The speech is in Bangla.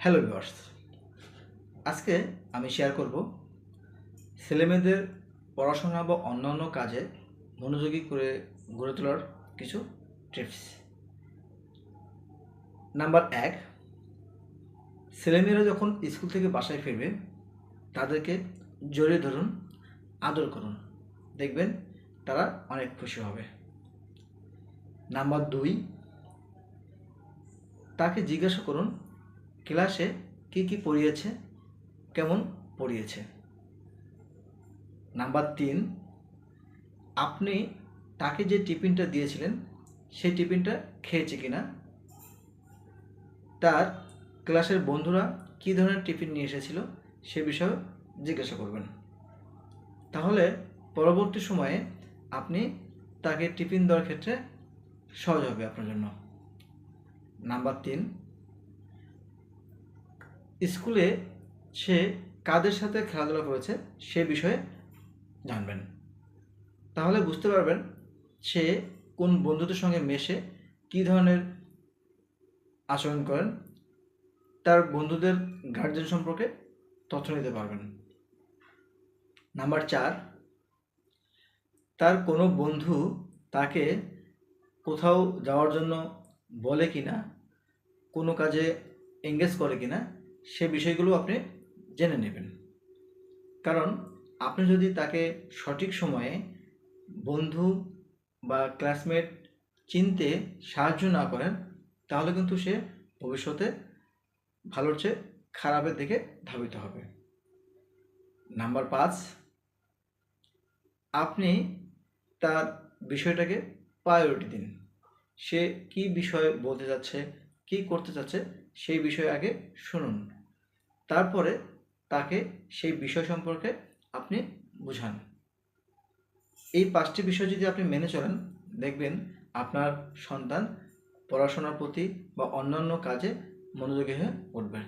হ্যালো ভিউয়ার্স, আজকে আমি শেয়ার করব ছেলেমেয়েদের পড়াশোনা বা অন্যান্য কাজে মনোযোগী করে গড়ে তোলার কিছু টিপস। নাম্বার 1, ছেলেমেয়েরা যখন স্কুল থেকে বাসায় ফিরবে তাদেরকে জড়িয়ে ধরুন, আদর করুন, দেখবেন তারা অনেক খুশি হবে। নাম্বার 2, তাকে জিজ্ঞাসা করুন ক্লাসে কী পড়িয়েছে, কেমন পড়িয়েছে। নাম্বার 3, আপনি তাকে যে টিফিনটা দিয়েছিলেন সেই টিফিনটা খেয়েছে কিনা, তার ক্লাসের বন্ধুরা কী ধরনের টিফিন নিয়ে এসেছিল সে বিষয়ে জিজ্ঞাসা করবেন। তাহলে পরবর্তী সময়ে আপনি তাকে টিফিন দেওয়ার ক্ষেত্রে সহজ হবে আপনার জন্য। নাম্বার 3, স্কুলে সে কাদের সাথে খেলাধুলা করেছে সে বিষয়ে জানবেন। তাহলে বুঝতে পারবেন সে কোন বন্ধুদের সঙ্গে মেশে কী ধরনের আচরণ করেন, তার বন্ধুদের গার্জেন সম্পর্কে তথ্য নিতে পারবেন। নাম্বার 4, তার কোনো বন্ধু তাকে কোথাও যাওয়ার জন্য বলে কিনা, কোনো কাজে এঙ্গেজ করে কিনা সে বিষয়গুলো আপনি জেনে নেবেন। কারণ আপনি যদি তাকে সঠিক সময়ে বন্ধু বা ক্লাসমেট চিনতে সাহায্য না করেন তাহলে কিন্তু সে ভবিষ্যতে ভালোর চেয়ে খারাপের দিকে ধাবিত হবে। নাম্বার 5, আপনি তার বিষয়টাকে প্রায়োরিটি দিন। সে কি বিষয় বলতে যাচ্ছে, কি করতে চাচ্ছে সেই বিষয়ে আগে শুনুন, তারপরে তাকে সেই বিষয় সম্পর্কে আপনি বুঝান। এই 5টি বিষয় যদি আপনি মেনে চলেন দেখবেন আপনার সন্তান পড়াশোনার প্রতি বা অন্যান্য কাজে মনোযোগী হয়ে উঠবে।